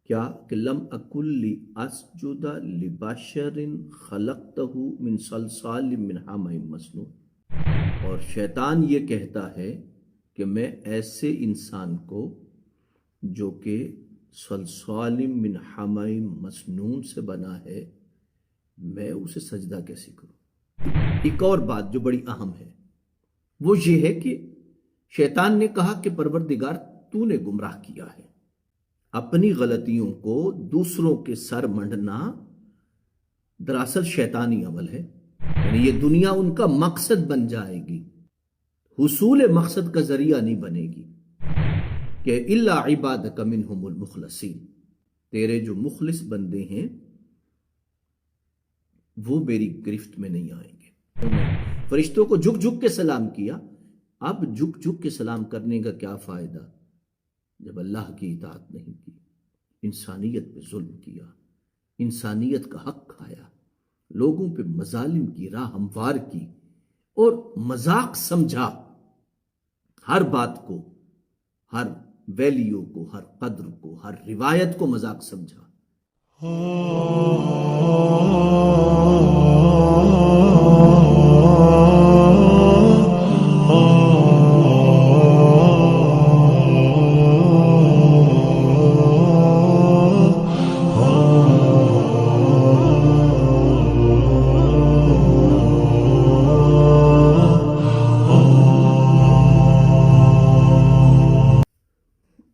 کیا کہ لم اکل اسجد لبشر خلقتہ من صلصال من حمأ مسنون، اور شیطان یہ کہتا ہے کہ میں ایسے انسان کو جو کہ صلصال من حمأ مسنون سے بنا ہے، میں اسے سجدہ کیسے کروں۔ ایک اور بات جو بڑی اہم ہے وہ یہ ہے کہ شیطان نے کہا کہ پروردگار تو نے گمراہ کیا ہے۔ اپنی غلطیوں کو دوسروں کے سر منڈنا دراصل شیطانی عمل ہے، یعنی یہ دنیا ان کا مقصد بن جائے گی، حصول مقصد کا ذریعہ نہیں بنے گی کہ الا عبادک منہم المخلصین، تیرے جو مخلص بندے ہیں وہ میری گرفت میں نہیں آئیں گے۔ فرشتوں کو جھک جھک کے سلام کیا، اب جھک جھک کے سلام کرنے کا کیا فائدہ جب اللہ کی اطاعت نہیں کی، انسانیت پہ ظلم کیا، انسانیت کا حق کھایا، لوگوں پہ مظالم کی راہ ہموار کی اور مذاق سمجھا، ہر بات کو، ہر ویلیو کو، ہر قدر کو، ہر روایت کو مذاق سمجھا۔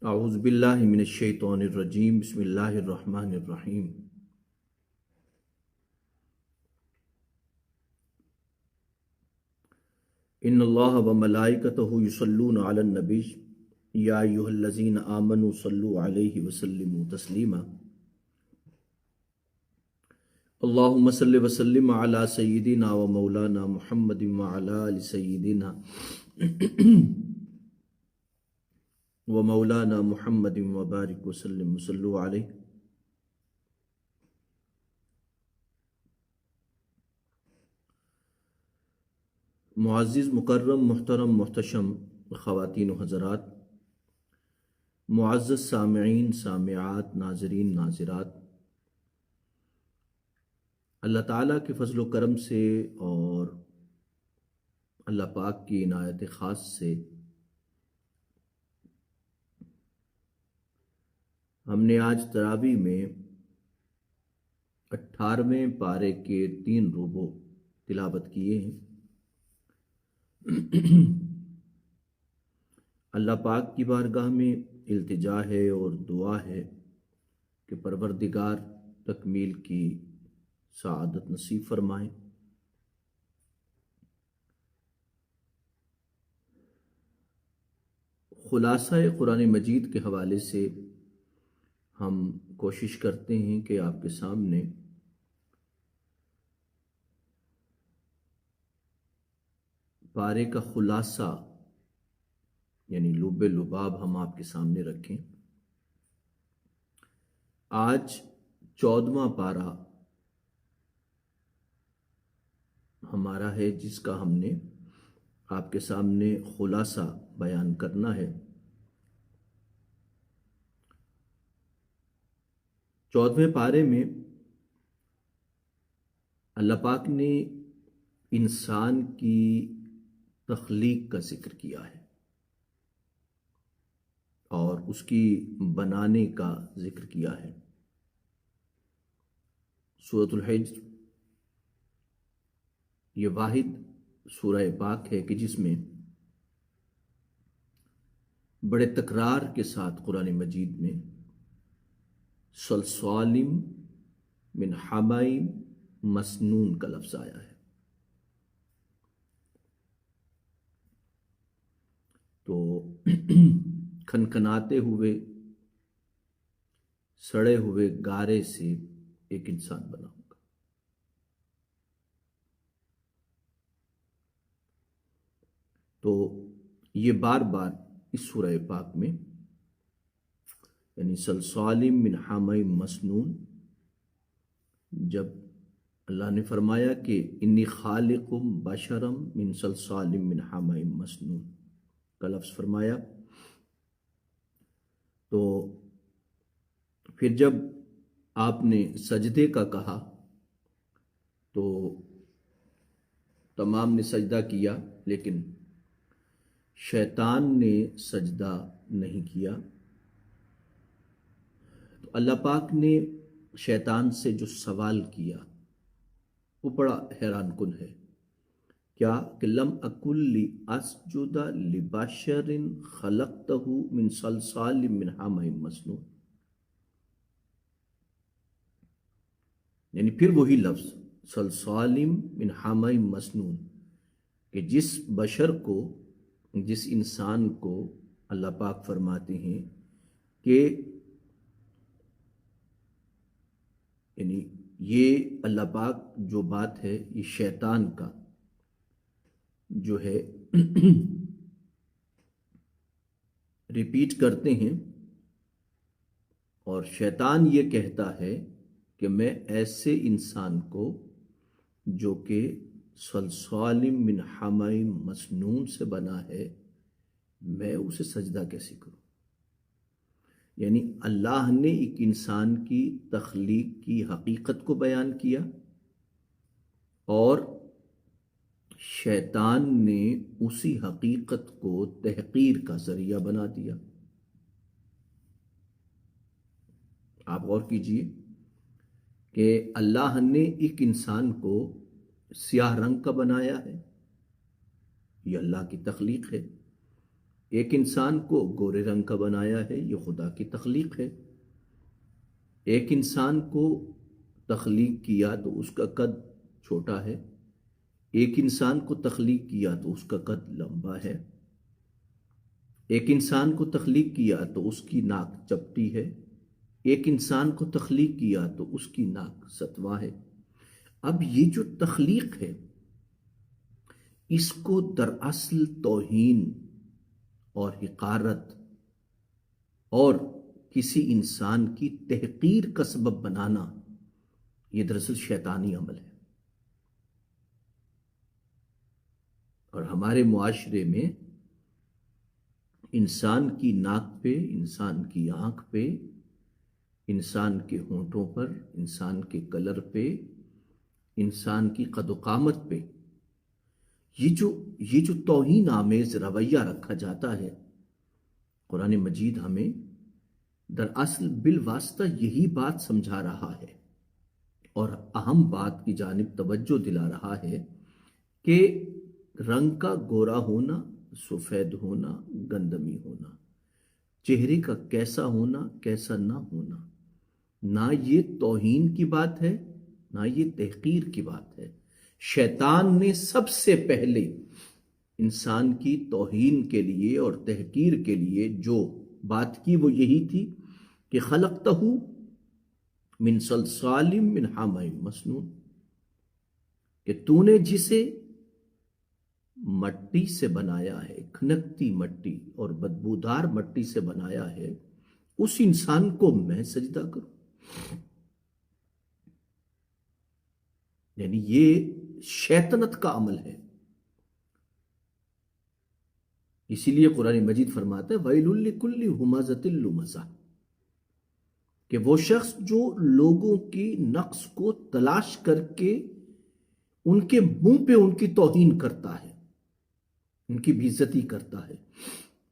اعوذ باللہ من الشیطان الرجیم، بسم اللہ الرحمن الرحیم۔ ان اللہ وملائکتہ یصلون علی النبی یا ایھا الذین آمنوا صلوا علیہ وسلموا تسلیما۔ اللہم صل وسلم علی سیدنا و مولانا محمد وعلی آل سیدنا و مولانا محمد وبارک وسلم صلوا علیہ۔ معزز مکرم محترم محتشم خواتین و حضرات، معزز سامعین سامعات، ناظرین ناظرات، اللہ تعالیٰ کے فضل و کرم سے اور اللہ پاک کی عنایت خاص سے ہم نے آج تراویح میں 18ویں پارے کے 3 ربع تلاوت کیے ہیں۔ اللہ پاک کی بارگاہ میں التجا ہے اور دعا ہے کہ پروردگار تکمیل کی سعادت نصیب فرمائیں۔ خلاصہ قرآن مجید کے حوالے سے ہم کوشش کرتے ہیں کہ آپ کے سامنے پارے کا خلاصہ یعنی لب لباب ہم آپ کے سامنے رکھیں۔ آج 14واں پارہ ہمارا ہے جس کا ہم نے آپ کے سامنے خلاصہ بیان کرنا ہے۔ 14ویں پارے میں اللہ پاک نے انسان کی تخلیق کا ذکر کیا ہے اور اس کی بنانے کا ذکر کیا ہے۔ سورۃ الحجر یہ واحد سورہ پاک ہے کہ جس میں بڑے تکرار کے ساتھ قرآن مجید میں صلصال من حمأ مسنون کا لفظ آیا ہے۔ تو کھنکھناتے ہوئے سڑے ہوئے گارے سے ایک انسان بنا ہوگا۔ تو یہ بار بار اس سورہ پاک میں یعنی صلصال من حمأ مسنون، جب اللہ نے فرمایا کہ انی خالق بشرا من صلصال من حمأ مسنون کا لفظ فرمایا، تو پھر جب آپ نے سجدے کا کہا تو تمام نے سجدہ کیا، لیکن شیطان نے سجدہ نہیں کیا۔ تو اللہ پاک نے شیطان سے جو سوال کیا وہ بڑا حیران کن ہے۔ کیا کہ لم اکل اسجد لبشر خلقتہ من صلصال من حمأ مسنون، یعنی پھر وہی لفظ صلصال من حمأ مسنون، کہ جس بشر کو، جس انسان کو اللہ پاک فرماتے ہیں کہ یعنی یہ اللہ پاک جو بات ہے یہ شیطان کا جو ہے ریپیٹ کرتے ہیں، اور شیطان یہ کہتا ہے کہ میں ایسے انسان کو جو کہ صلصال من حمأ مسنون سے بنا ہے، میں اسے سجدہ کیسے کروں؟ یعنی اللہ نے ایک انسان کی تخلیق کی حقیقت کو بیان کیا، اور شیطان نے اسی حقیقت کو تحقیر کا ذریعہ بنا دیا۔ آپ غور کیجئے کہ اللہ نے ایک انسان کو سیاہ رنگ کا بنایا ہے، یہ اللہ کی تخلیق ہے۔ ایک انسان کو گورے رنگ کا بنایا ہے، یہ خدا کی تخلیق ہے۔ ایک انسان کو تخلیق کیا تو اس کا قد چھوٹا ہے، ایک انسان کو تخلیق کیا تو اس کا قد لمبا ہے، ایک انسان کو تخلیق کیا تو اس کی ناک چپٹی ہے، ایک انسان کو تخلیق کیا تو اس کی ناک ستواں ہے۔ اب یہ جو تخلیق ہے اس کو دراصل توہین اور حقارت اور کسی انسان کی تحقیر کا سبب بنانا، یہ دراصل شیطانی عمل ہے۔ اور ہمارے معاشرے میں انسان کی ناک پہ، انسان کی آنکھ پہ، انسان کے ہونٹوں پر، انسان کے کلر پہ، انسان کی قد و قامت پہ یہ جو توہین آمیز رویہ رکھا جاتا ہے، قرآن مجید ہمیں دراصل بالواسطہ یہی بات سمجھا رہا ہے اور اہم بات کی جانب توجہ دلا رہا ہے کہ رنگ کا گورا ہونا، سفید ہونا، گندمی ہونا، چہرے کا کیسا ہونا، کیسا نہ ہونا، نہ یہ توہین کی بات ہے، نہ یہ تحقیر کی بات ہے۔ شیطان نے سب سے پہلے انسان کی توہین کے لیے اور تحقیر کے لیے جو بات کی وہ یہی تھی کہ خلقتہ من صلصال من حمأ مسنون، کہ تو نے جسے مٹی سے بنایا ہے، کھنکتی مٹی اور بدبودار مٹی سے بنایا ہے، اس انسان کو میں سجدہ کروں؟ یعنی یہ شیطنت کا عمل ہے۔ اسی لیے قرآن مجید فرماتا ہے وَيْلٌ لِكُلِّ ہُمَزَةٍ لُمَزَةٍ، کہ وہ شخص جو لوگوں کی نقص کو تلاش کر کے ان کے منہ پہ ان کی توہین کرتا ہے، ان کی بے عزتی کرتا ہے،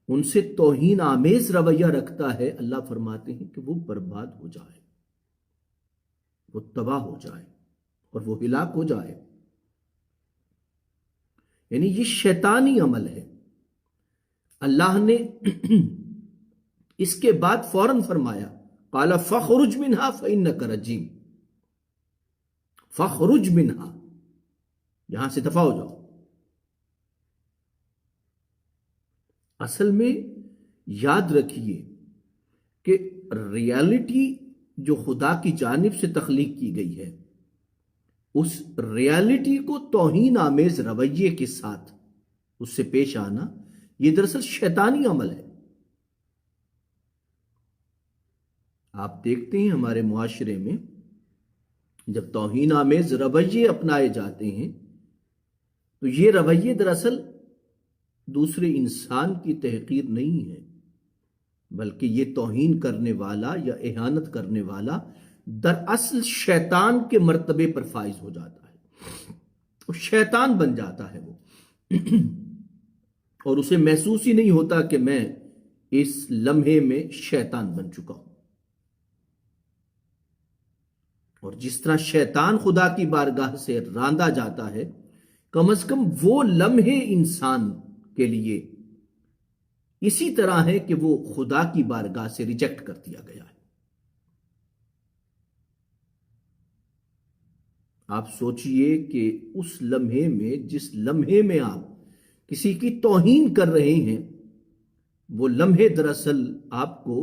ان سے توہین آمیز رویہ رکھتا ہے، اللہ فرماتے ہیں کہ وہ برباد ہو جائے، وہ تباہ ہو جائے اور وہ ہلاک ہو جائے۔ یعنی یہ شیطانی عمل ہے۔ اللہ نے اس کے بعد فوراً فرمایا قال فاخرج منها فإنك رجیم، فاخرج منها، یہاں سے دفع ہو جاؤ۔ اصل میں یاد رکھیے کہ ریالٹی جو خدا کی جانب سے تخلیق کی گئی ہے، اس ریالٹی کو توہین آمیز رویے کے ساتھ اس سے پیش آنا، یہ دراصل شیطانی عمل ہے۔ آپ دیکھتے ہیں ہمارے معاشرے میں جب توہین آمیز رویے اپنائے جاتے ہیں تو یہ رویے دراصل دوسرے انسان کی تحقیر نہیں ہے، بلکہ یہ توہین کرنے والا یا اہانت کرنے والا دراصل شیطان کے مرتبے پر فائز ہو جاتا ہے، وہ شیطان بن جاتا ہے وہ، اور اسے محسوس ہی نہیں ہوتا کہ میں اس لمحے میں شیطان بن چکا ہوں۔ اور جس طرح شیطان خدا کی بارگاہ سے راندا جاتا ہے، کم از کم وہ لمحے انسان کے لیے اسی طرح ہے کہ وہ خدا کی بارگاہ سے ریجیکٹ کر دیا گیا ہے۔ آپ سوچئے کہ اس لمحے میں، جس لمحے میں آپ کسی کی توہین کر رہے ہیں، وہ لمحے دراصل آپ کو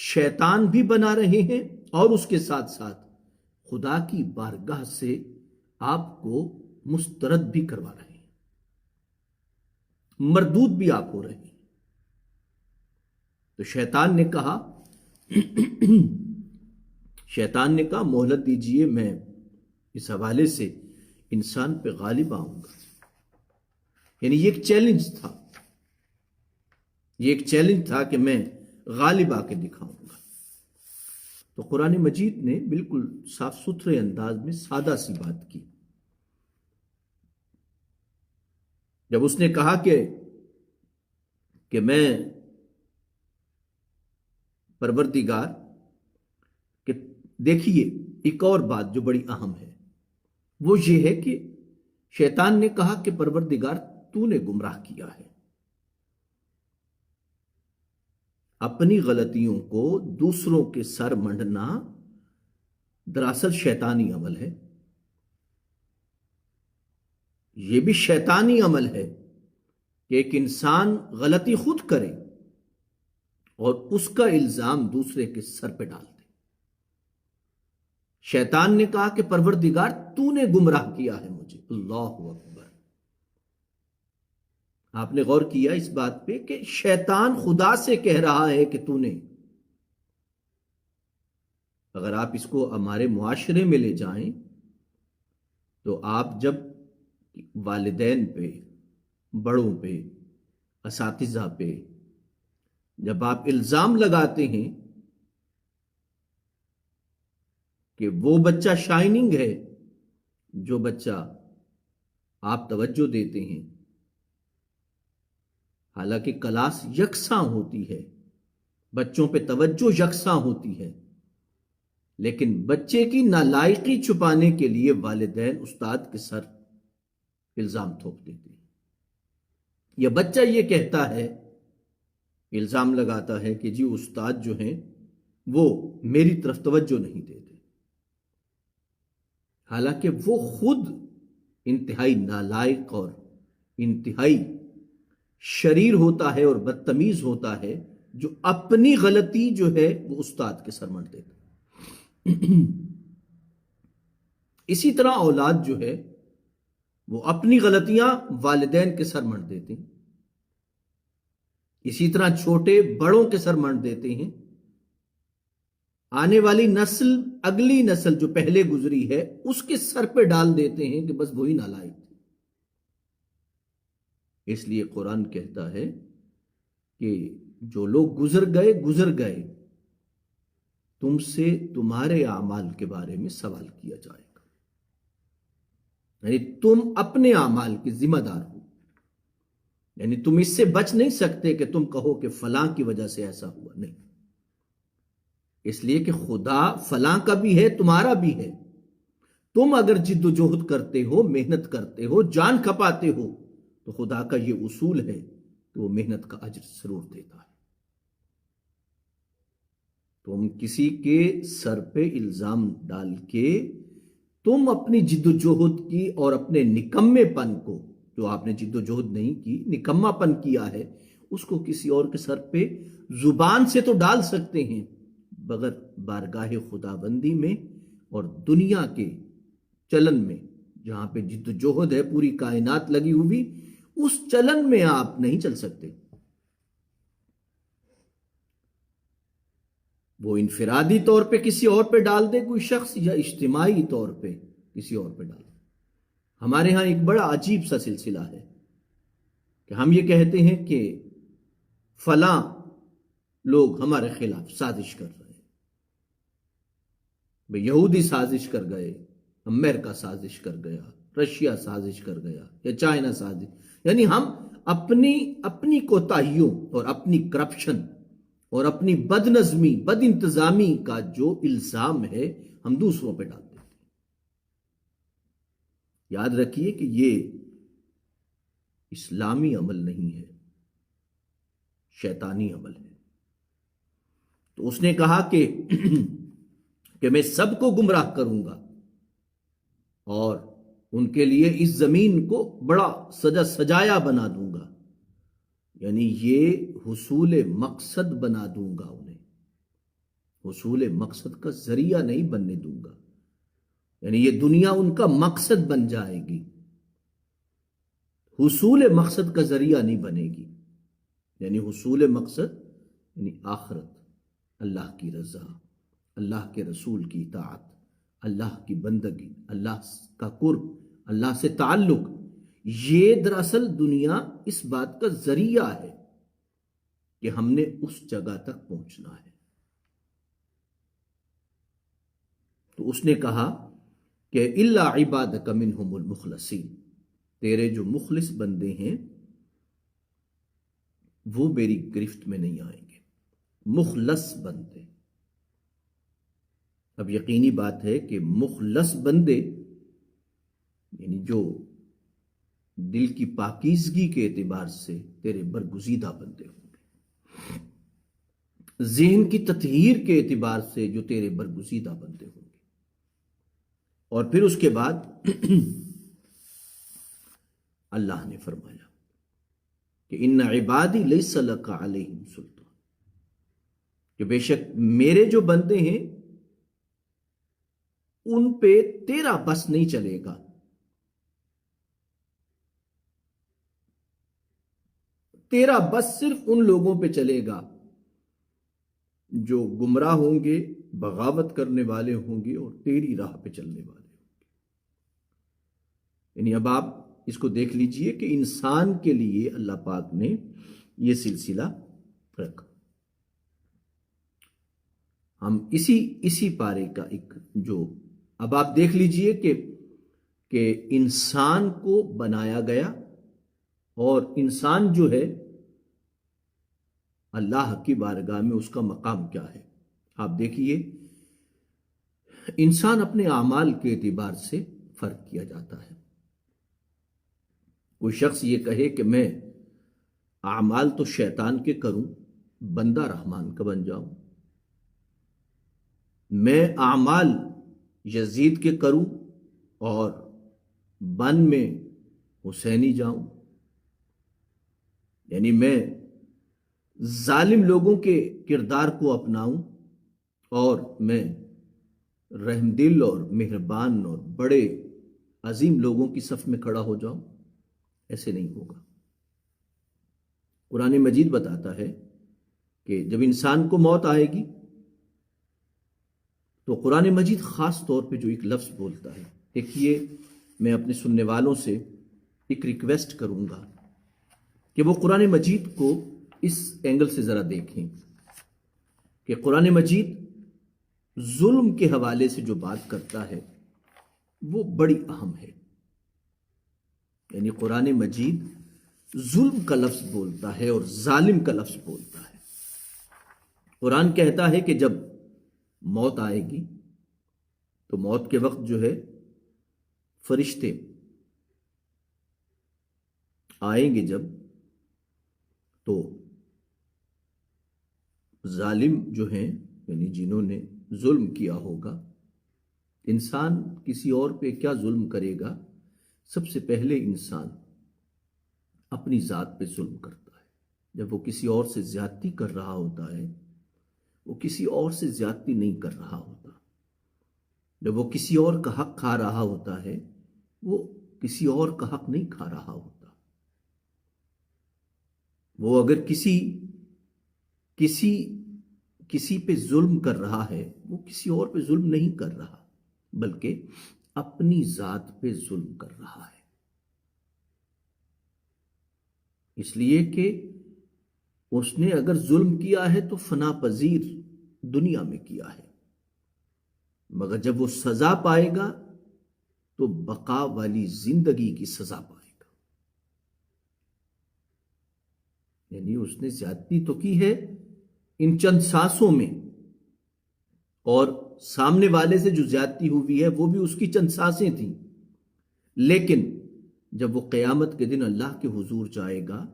شیطان بھی بنا رہے ہیں اور اس کے ساتھ ساتھ خدا کی بارگاہ سے آپ کو مسترد بھی کروا رہے ہیں، مردود بھی آپ ہو رہے ہیں۔ تو شیطان نے کہا مہلت دیجئے، میں اس حوالے سے انسان پہ غالب آؤں گا۔ یعنی یہ ایک چیلنج تھا کہ میں غالب آ کے دکھاؤں گا۔ تو قرآن مجید نے بالکل صاف ستھرے انداز میں سادہ سی بات کی۔ جب اس نے کہا کہ میں پروردگار، کہ دیکھیے ایک اور بات جو بڑی اہم ہے وہ یہ ہے کہ شیطان نے کہا کہ پروردگار تو نے گمراہ کیا ہے۔ اپنی غلطیوں کو دوسروں کے سر منڈنا دراصل شیطانی عمل ہے۔ یہ بھی شیطانی عمل ہے کہ ایک انسان غلطی خود کرے اور اس کا الزام دوسرے کے سر پہ ڈال دے۔ شیطان نے کہا کہ پروردگار تو نے گمراہ کیا ہے مجھے۔ اللہ اکبر! آپ نے غور کیا اس بات پہ کہ شیطان خدا سے کہہ رہا ہے کہ تو نے۔ اگر آپ اس کو ہمارے معاشرے میں لے جائیں تو آپ جب والدین پہ، بڑوں پہ، اساتذہ پہ جب آپ الزام لگاتے ہیں کہ وہ بچہ شائننگ ہے، جو بچہ آپ توجہ دیتے ہیں، حالانکہ کلاس یکساں ہوتی ہے، بچوں پہ توجہ یکساں ہوتی ہے، لیکن بچے کی نالائقی چھپانے کے لیے والدین استاد کے سر الزام تھوپ دیتے ہیں۔ یا بچہ یہ کہتا ہے، الزام لگاتا ہے کہ جی استاد جو ہیں وہ میری طرف توجہ نہیں دیتے، حالانکہ وہ خود انتہائی نالائق اور انتہائی شریر ہوتا ہے اور بدتمیز ہوتا ہے، جو اپنی غلطی جو ہے وہ استاد کے سر منڈ دیتا ہے۔ اسی طرح اولاد جو ہے وہ اپنی غلطیاں والدین کے سر منڈ دیتے ہیں، اسی طرح چھوٹے بڑوں کے سر منڈ دیتے ہیں۔ آنے والی نسل، اگلی نسل جو پہلے گزری ہے، اس کے سر پہ ڈال دیتے ہیں کہ بس وہی نالائق تھی۔ اس لیے قرآن کہتا ہے کہ جو لوگ گزر گئے، تم سے تمہارے اعمال کے بارے میں سوال کیا جائے گا۔ یعنی تم اپنے اعمال کے ذمہ دار ہو، یعنی تم اس سے بچ نہیں سکتے کہ تم کہو کہ فلاں کی وجہ سے ایسا ہوا، نہیں۔ اس لیے کہ خدا فلاں کا بھی ہے، تمہارا بھی ہے۔ تم اگر جد و جہد کرتے ہو، محنت کرتے ہو، جان کھپاتے ہو، تو خدا کا یہ اصول ہے کہ وہ محنت کا اجر ضرور دیتا ہے۔ تم کسی کے سر پہ الزام ڈال کے تم اپنی جد و جہد کی اور اپنے نکمے پن کو، جو آپ نے جد و جہد نہیں کی، نکما پن کیا ہے، اس کو کسی اور کے سر پہ زبان سے تو ڈال سکتے ہیں، بغیر بارگاہ خدا بندی میں اور دنیا کے چلن میں، جہاں پہ جد و جہد ہے پوری کائنات لگی ہوئی، اس چلن میں آپ نہیں چل سکتے۔ وہ انفرادی طور پہ کسی اور پہ ڈال دے کوئی شخص، یا اجتماعی طور پہ کسی اور پہ ڈال دے۔ ہمارے ہاں ایک بڑا عجیب سا سلسلہ ہے کہ ہم یہ کہتے ہیں کہ فلاں لوگ ہمارے خلاف سازش کر رہے ہیں. یہودی سازش کر گئے، امریکہ سازش کر گیا، رشیا سازش کر گیا، یا چائنا سازش. یعنی ہم اپنی کوتاہیوں اور اپنی کرپشن اور اپنی بد نظمی، بد انتظامی کا جو الزام ہے ہم دوسروں پہ ڈالتے ہیں. یاد رکھیے کہ یہ اسلامی عمل نہیں ہے، شیطانی عمل ہے. تو اس نے کہا کہ میں سب کو گمراہ کروں گا اور ان کے لیے اس زمین کو بڑا سجایا بنا دوں گا. یعنی یہ حصول مقصد بنا دوں گا، انہیں حصول مقصد کا ذریعہ نہیں بننے دوں گا. یعنی یہ دنیا ان کا مقصد بن جائے گی، حصول مقصد کا ذریعہ نہیں بنے گی. یعنی حصول مقصد یعنی آخرت، اللہ کی رضا، اللہ کے رسول کی اطاعت، اللہ کی بندگی، اللہ کا قرب، اللہ سے تعلق. یہ دراصل دنیا اس بات کا ذریعہ ہے کہ ہم نے اس جگہ تک پہنچنا ہے. تو اس نے کہا کہ الا عبادک منہم المخلصین، تیرے جو مخلص بندے ہیں وہ میری گرفت میں نہیں آئیں گے. مخلص بندے، اب یقینی بات ہے کہ مخلص بندے یعنی جو دل کی پاکیزگی کے اعتبار سے تیرے برگزیدہ بندے ہوں گے، ذہن کی تطہیر کے اعتبار سے جو تیرے برگزیدہ بندے ہوں گے. اور پھر اس کے بعد اللہ نے فرمایا کہ ان عبادی لیس لک علیہم سلطان، کہ بے شک میرے جو بندے ہیں ان پہ تیرا بس نہیں چلے گا. تیرا بس صرف ان لوگوں پہ چلے گا جو گمراہ ہوں گے، بغاوت کرنے والے ہوں گے اور تیری راہ پہ چلنے والے ہوں گے. یعنی اب آپ اس کو دیکھ لیجئے کہ انسان کے لیے اللہ پاک نے یہ سلسلہ رکھا. ہم اسی پارے کا ایک جو اب آپ دیکھ لیجئے کہ انسان کو بنایا گیا اور انسان جو ہے اللہ کی بارگاہ میں اس کا مقام کیا ہے. آپ دیکھیے انسان اپنے اعمال کے اعتبار سے فرق کیا جاتا ہے. کوئی شخص یہ کہے کہ میں اعمال تو شیطان کے کروں، بندہ رحمان کا بن جاؤں. میں اعمال یزید کے کروں اور بن میں حسینی جاؤں. یعنی میں ظالم لوگوں کے کردار کو اپناؤں اور میں رحم دل اور مہربان اور بڑے عظیم لوگوں کی صف میں کھڑا ہو جاؤں. ایسے نہیں ہوگا. قرآن مجید بتاتا ہے کہ جب انسان کو موت آئے گی تو قرآن مجید خاص طور پہ جو ایک لفظ بولتا ہے، دیکھیے میں اپنے سننے والوں سے ایک ریکویسٹ کروں گا کہ وہ قرآن مجید کو اس اینگل سے ذرا دیکھیں کہ قرآن مجید ظلم کے حوالے سے جو بات کرتا ہے وہ بڑی اہم ہے. یعنی قرآن مجید ظلم کا لفظ بولتا ہے اور ظالم کا لفظ بولتا ہے. قرآن کہتا ہے کہ جب موت آئے گی تو موت کے وقت جو ہے فرشتے آئیں گے جب، تو ظالم جو ہیں یعنی جنہوں نے ظلم کیا ہوگا، انسان کسی اور پہ کیا ظلم کرے گا؟ سب سے پہلے انسان اپنی ذات پہ ظلم کرتا ہے. جب وہ کسی اور سے زیادتی کر رہا ہوتا ہے، وہ کسی اور سے زیادتی نہیں کر رہا ہوتا. جب وہ کسی اور کا حق کھا رہا ہوتا ہے، وہ کسی اور کا حق نہیں کھا رہا ہوتا. وہ اگر کسی پہ ظلم کر رہا ہے، وہ کسی اور پہ ظلم نہیں کر رہا بلکہ اپنی ذات پہ ظلم کر رہا ہے. اس لیے کہ اس نے اگر ظلم کیا ہے تو فنا پذیر دنیا میں کیا ہے، مگر جب وہ سزا پائے گا تو بقا والی زندگی کی سزا پائے گا۔ یعنی اس نے زیادتی تو کی ہے ان چند سانسوں میں، اور سامنے والے سے جو زیادتی ہوئی ہے وہ بھی اس کی چند سانسیں تھیں، لیکن جب وہ قیامت کے دن اللہ کے حضور جائے گا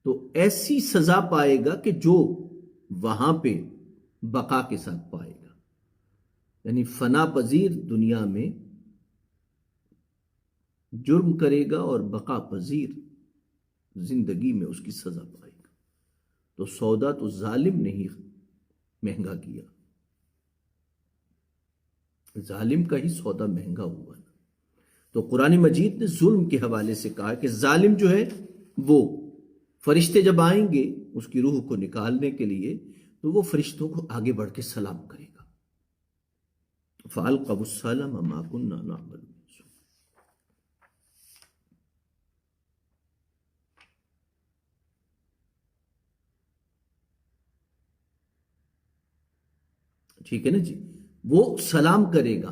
تو ایسی سزا پائے گا کہ جو وہاں پہ بقا کے ساتھ پائے گا۔ یعنی فنا پذیر دنیا میں جرم کرے گا اور بقا پذیر زندگی میں اس کی سزا پائے گا۔ تو سودا تو ظالم نے ہی مہنگا کیا، ظالم کا ہی سودا مہنگا ہوا نا۔ تو قرآن مجید نے ظلم کے حوالے سے کہا کہ ظالم جو ہے وہ فرشتے جب آئیں گے اس کی روح کو نکالنے کے لیے تو وہ فرشتوں کو آگے بڑھ کے سلام کرے گا، فَأَلْقَوُا السَّلَامَ مَا كُنَّا نَعْمَلُ مِنْ سُوءٍ۔ ٹھیک ہے نا جی، وہ سلام کرے گا،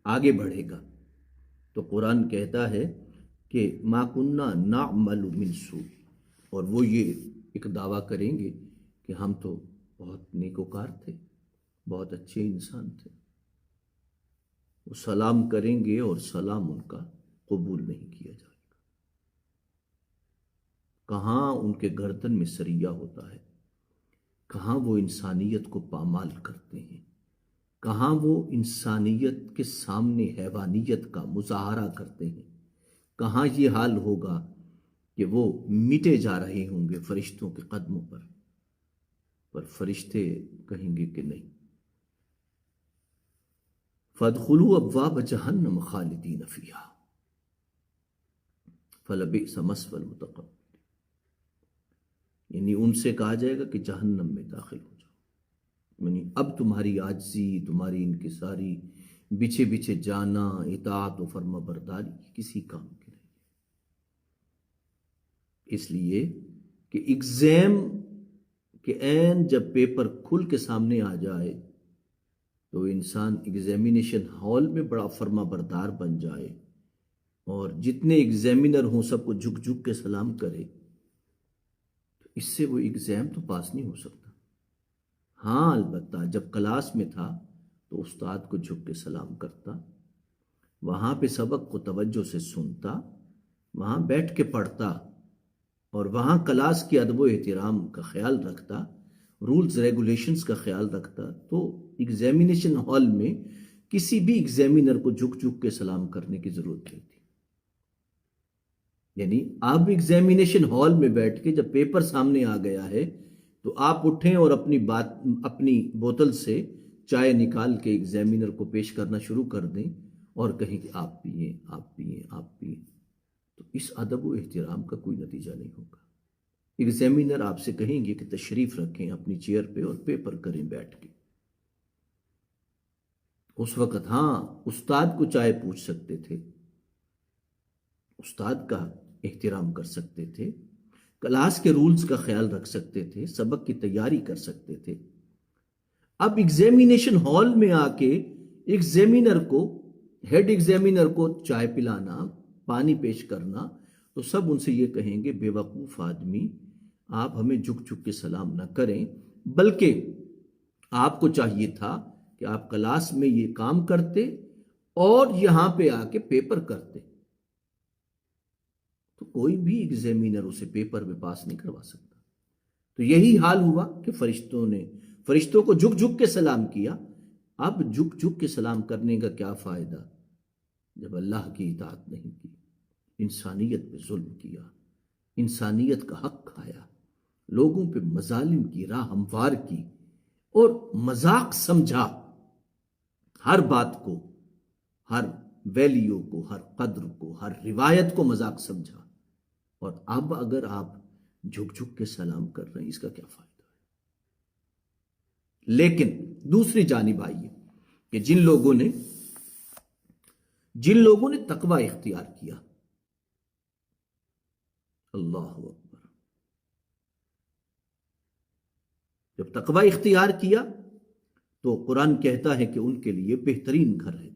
آگے بڑھے گا۔ تو قرآن کہتا ہے کہ ما کننا نعمل من سوء، اور وہ یہ ایک دعویٰ کریں گے کہ ہم تو بہت نیکوکار تھے، بہت اچھے انسان تھے۔ وہ سلام کریں گے اور سلام ان کا قبول نہیں کیا جائے گا۔ کہاں ان کے گردن میں سریا ہوتا ہے، کہاں وہ انسانیت کو پامال کرتے ہیں، کہاں وہ انسانیت کے سامنے حیوانیت کا مظاہرہ کرتے ہیں، کہاں یہ حال ہوگا کہ وہ مٹے جا رہے ہوں گے فرشتوں کے قدموں پر فرشتے کہیں گے کہ نہیں، فَادْخُلُوا أَبْوَابَ جَهَنَّمَ خَالِدِينَ فِيهَا فَلَبِئْسَ مَثْوَى الْمُتَكَبِّرِينَ۔ یعنی ان سے کہا جائے گا کہ جہنم میں داخل ہو جاؤ، یعنی اب تمہاری عاجزی، تمہاری انکساری، بچھے بچھے جانا، اطاعت و فرما برداری کسی کام کی نہیں۔ اس لیے کہ ایگزام کے عین جب پیپر کھل کے سامنے آ جائے تو انسان ایگزامینیشن ہال میں بڑا فرما بردار بن جائے اور جتنے ایگزامینر ہوں سب کو جھک جھک کے سلام کرے، تو اس سے وہ ایگزام تو پاس نہیں ہو سکتا۔ ہاں البتہ جب کلاس میں تھا تو استاد کو جھک کے سلام کرتا، وہاں پہ سبق کو توجہ سے سنتا، وہاں بیٹھ کے پڑھتا، اور وہاں کلاس کی ادب و احترام کا خیال رکھتا، رولز ریگولیشنز کا خیال رکھتا، تو ایگزامینیشن ہال میں کسی بھی ایگزامینر کو جھک جھک کے سلام کرنے کی ضرورت نہیں تھی۔ یعنی آپ ایگزامینیشن ہال میں بیٹھ کے جب پیپر سامنے آ گیا ہے تو آپ اٹھیں اور اپنی بوتل سے چائے نکال کے ایگزامینر کو پیش کرنا شروع کر دیں اور کہیں کہ آپ پئیں، آپ پئیں، آپ پئیں، تو اس ادب و احترام کا کوئی نتیجہ نہیں ہوگا۔ ایگزامینر آپ سے کہیں گے کہ تشریف رکھیں اپنی چیئر پہ اور پیپر کریں بیٹھ کے۔ اس وقت ہاں استاد کو چائے پوچھ سکتے تھے، استاد کا احترام کر سکتے تھے، کلاس کے رولز کا خیال رکھ سکتے تھے، سبق کی تیاری کر سکتے تھے۔ اب ایگزامینیشن ہال میں آ کے ایگزامینر کو، ہیڈ ایگزامینر کو چائے پلانا، پانی پیش کرنا، تو سب ان سے یہ کہیں گے بے وقوف آدمی، آپ ہمیں جھک جھک کے سلام نہ کریں، بلکہ آپ کو چاہیے تھا کہ آپ کلاس میں یہ کام کرتے اور یہاں پہ آ کے پیپر کرتے۔ تو کوئی بھی ایگزامینر اسے پیپر میں پاس نہیں کروا سکتا۔ تو یہی حال ہوا کہ فرشتوں کو جھک جھک کے سلام کیا۔ اب جھک جھک کے سلام کرنے کا کیا فائدہ جب اللہ کی اطاعت نہیں کی، انسانیت پہ ظلم کیا، انسانیت کا حق کھایا، لوگوں پہ مظالم کی راہ ہموار کی اور مذاق سمجھا، ہر بات کو، ہر ویلیو کو، ہر قدر کو، ہر روایت کو مذاق سمجھا، اور اب اگر آپ جھک جھک کے سلام کر رہے ہیں، اس کا کیا فائدہ ہے؟ لیکن دوسری جانب آئیے کہ جن لوگوں نے تقوی اختیار کیا، اللہ اکبر، جب تقوی اختیار کیا تو قرآن کہتا ہے کہ ان کے لیے بہترین گھر ہے،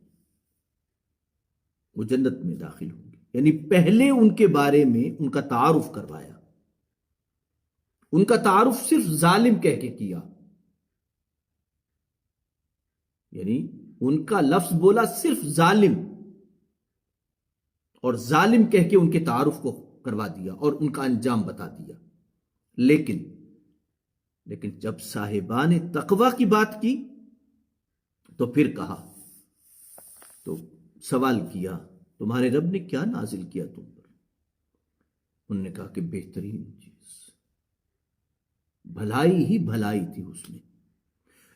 وہ جنت میں داخل ہوں گے۔ یعنی پہلے ان کے بارے میں ان کا تعارف کروایا، ان کا تعارف صرف ظالم کہہ کے کیا، یعنی ان کا لفظ بولا صرف ظالم، اور ظالم کہہ کے ان کے تعارف کو کروا دیا اور ان کا انجام بتا دیا۔ لیکن جب صاحبان تقوی کی بات کی تو پھر کہا، تو سوال کیا تمہارے رب نے کیا نازل کیا تم پر؟ انہوں نے کہا کہ بہترین چیز، بھلائی ہی بھلائی تھی اس میں،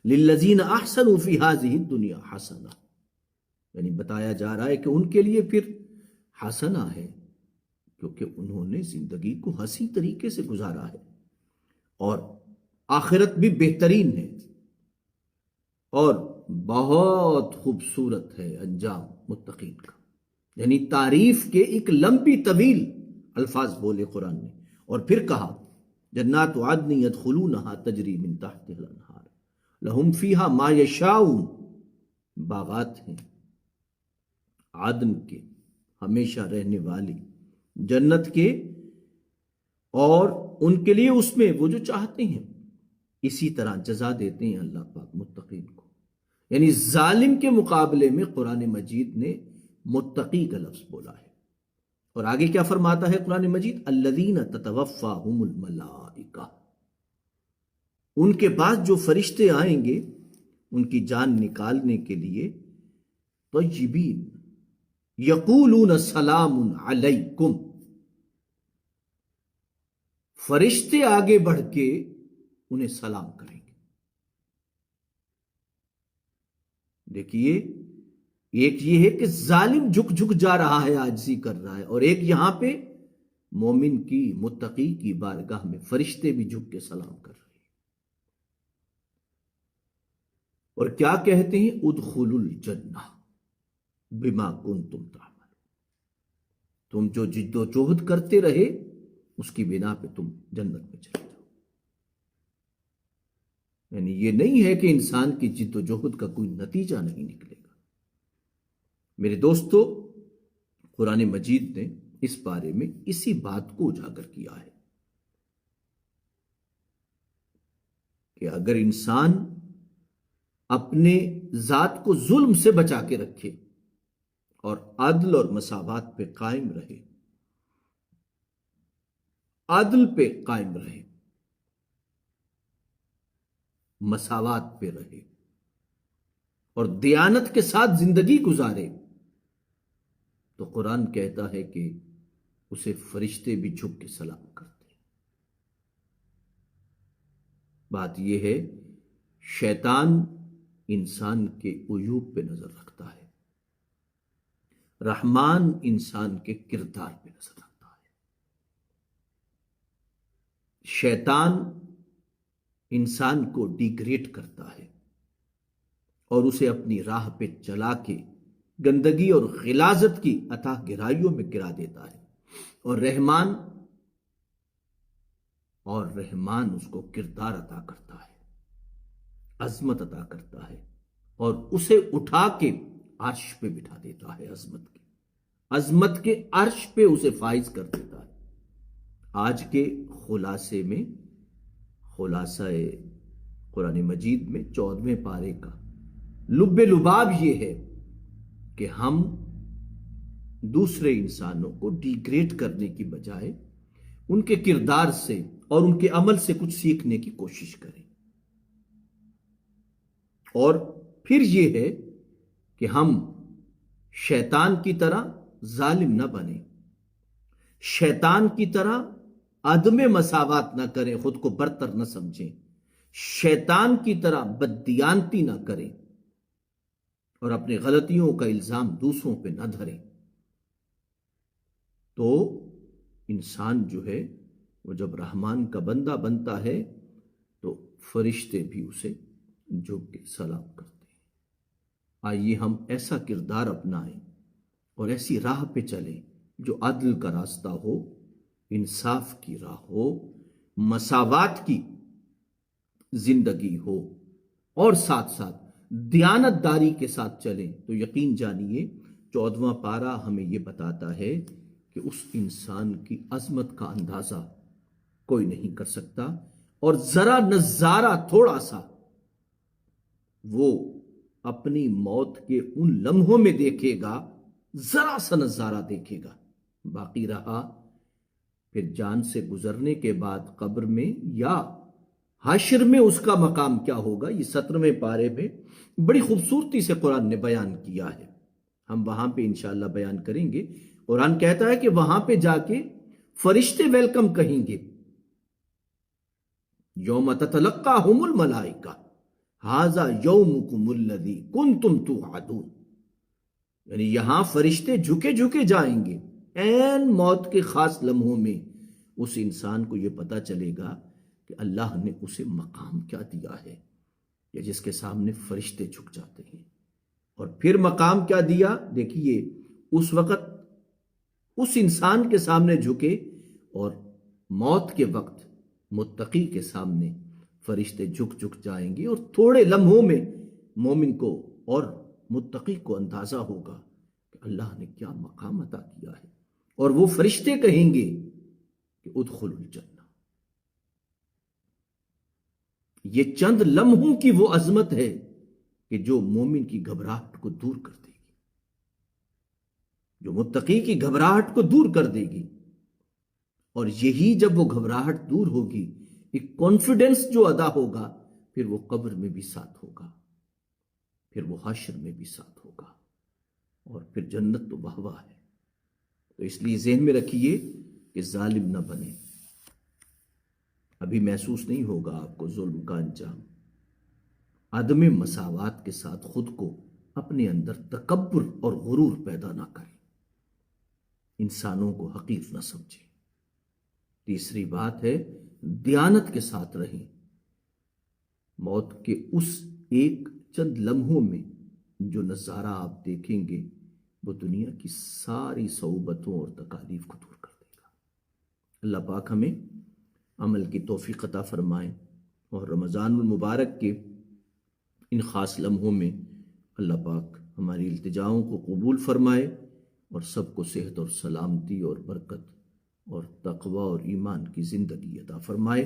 للذین احسنوا فی ہذہ الدنیا حسنہ، یعنی بتایا جا رہا ہے کہ ان کے لیے پھر حسنہ ہے، کیونکہ انہوں نے زندگی کو حسین طریقے سے گزارا ہے، اور آخرت بھی بہترین ہے، اور بہت خوبصورت ہے انجام متقین کا۔ یعنی تعریف کے ایک لمبی طویل الفاظ بولے قرآن نے، اور پھر کہا جنات عدن یدخلونہا تجری من تحتہا الانہار لہم فیہا ما یشاؤون، باغات ہیں عدن کے، ہمیشہ رہنے والی جنت کے، اور ان کے لیے اس میں وہ جو چاہتے ہیں، اسی طرح جزا دیتے ہیں اللہ پاک متقین کو۔ یعنی ظالم کے مقابلے میں قرآن مجید نے متقی کا لفظ بولا ہے۔ اور آگے کیا فرماتا ہے قرآن مجید؟ الذین تتوفاہم الملائکہ، ان کے پاس جو فرشتے آئیں گے ان کی جان نکالنے کے لیے، طیبین یقولون سلام علیکم، فرشتے آگے بڑھ کے انہیں سلام کریں گے۔ دیکھیے، ایک یہ ہے کہ ظالم جھک جھک جا رہا ہے، عاجزی کر رہا ہے، اور ایک یہاں پہ مومن کی، متقی کی بارگاہ میں فرشتے بھی جھک کے سلام کر رہے ہیں، اور کیا کہتے ہیں؟ ادخلوا الجنہ بما کنتم تعملون، تم جو جد و جہد کرتے رہے اس کی بنا پہ تم جنت میں چلے جاؤ۔ یعنی یہ نہیں ہے کہ انسان کی جد و جہد کا کوئی نتیجہ نہیں نکلے گا۔ میرے دوستو، قرآن مجید نے اس بارے میں اسی بات کو اجاگر کیا ہے کہ اگر انسان اپنے ذات کو ظلم سے بچا کے رکھے اور عدل اور مساوات پہ قائم رہے، عدل پہ قائم رہے، مساوات پہ رہے، اور دیانت کے ساتھ زندگی گزارے، تو قرآن کہتا ہے کہ اسے فرشتے بھی جھک کے سلام کرتے ہیں۔ بات یہ ہے، شیطان انسان کے عیوب پہ نظر رکھتا ہے، رحمان انسان کے کردار پہ نظر رکھتا ہے۔ شیطان انسان کو ڈیگریڈ کرتا ہے اور اسے اپنی راہ پہ چلا کے گندگی اور غلاظت کی اتھاہ گہرائیوں میں گرا دیتا ہے، اور رحمان اس کو کردار عطا کرتا ہے، عظمت عطا کرتا ہے، اور اسے اٹھا کے عرش پہ بٹھا دیتا ہے، عظمت کے عرش پہ اسے فائز کر دیتا ہے۔ آج کے خلاصے میں، خلاصہ قرآن مجید میں 14ویں پارے کا لب لباب یہ ہے کہ ہم دوسرے انسانوں کو ڈیگریڈ کرنے کی بجائے ان کے کردار سے اور ان کے عمل سے کچھ سیکھنے کی کوشش کریں، اور پھر یہ ہے کہ ہم شیطان کی طرح ظالم نہ بنیں، شیطان کی طرح عدم مساوات نہ کریں، خود کو برتر نہ سمجھیں، شیطان کی طرح بددیانتی نہ کریں، اور اپنے غلطیوں کا الزام دوسروں پہ نہ دھریں۔ تو انسان جو ہے وہ جب رحمان کا بندہ بنتا ہے تو فرشتے بھی اسے جھک کے سلام کرتے ہیں۔ آئیے ہم ایسا کردار اپنائیں اور ایسی راہ پہ چلیں جو عدل کا راستہ ہو، انصاف کی راہ ہو، مساوات کی زندگی ہو اور ساتھ ساتھ دیانت داری کے ساتھ چلیں تو یقین جانیے 14واں پارہ ہمیں یہ بتاتا ہے کہ اس انسان کی عظمت کا اندازہ کوئی نہیں کر سکتا، اور ذرا نظارہ تھوڑا سا وہ اپنی موت کے ان لمحوں میں دیکھے گا، ذرا سا نظارہ دیکھے گا، باقی رہا پھر جان سے گزرنے کے بعد قبر میں یا حشر میں اس کا مقام کیا ہوگا، یہ 17ویں پارے میں بڑی خوبصورتی سے قرآن نے بیان کیا ہے۔ ہم وہاں پہ انشاءاللہ بیان کریں گے۔ قرآن کہتا ہے کہ وہاں پہ جا کے فرشتے ویلکم کہیں گے، یوم تتلقاہم الملائکہ ھذا یومکم الذی کنتم توعدون، یعنی یہاں فرشتے جھکے جھکے جائیں گے، عین موت کے خاص لمحوں میں اس انسان کو یہ پتا چلے گا کہ اللہ نے اسے مقام کیا دیا ہے، یا جس کے سامنے فرشتے جھک جاتے ہیں۔ اور پھر مقام کیا دیا، دیکھیے اس وقت اس انسان کے سامنے جھکے، اور موت کے وقت متقی کے سامنے فرشتے جھک جھک جائیں گے، اور تھوڑے لمحوں میں مومن کو اور متقی کو اندازہ ہوگا کہ اللہ نے کیا مقام عطا کیا ہے، اور وہ فرشتے کہیں گے کہ ادخلوا الجنہ۔ یہ چند لمحوں کی وہ عظمت ہے کہ جو مومن کی گھبراہٹ کو دور کر دے گی، جو متقی کی گھبراہٹ کو دور کر دے گی، اور یہی جب وہ گھبراہٹ دور ہوگی، ایک کانفیڈنس جو ادا ہوگا، پھر وہ قبر میں بھی ساتھ ہوگا، پھر وہ حشر میں بھی ساتھ ہوگا، اور پھر جنت تو واہ واہ ہے۔ تو اس لیے ذہن میں رکھیے کہ ظالم نہ بنے۔ ابھی محسوس نہیں ہوگا آپ کو ظلم کا انجام۔ عدم مساوات کے ساتھ خود کو اپنے اندر تکبر اور غرور پیدا نہ کریں، انسانوں کو حقیر نہ سمجھیں۔ تیسری بات ہے دیانت کے ساتھ رہیں۔ موت کے اس ایک چند لمحوں میں جو نظارہ آپ دیکھیں گے وہ دنیا کی ساری صعوبتوں اور تکالیف کو دور کر دے گا۔ اللہ پاک ہمیں عمل کی توفیق عطا فرمائے، اور رمضان المبارک کے ان خاص لمحوں میں اللہ پاک ہماری التجاؤں کو قبول فرمائے، اور سب کو صحت اور سلامتی اور برکت اور تقوی اور ایمان کی زندگی عطا فرمائے۔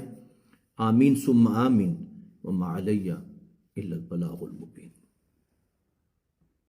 آمین ثم آمین، وما علیہ الا البلاغ المبین۔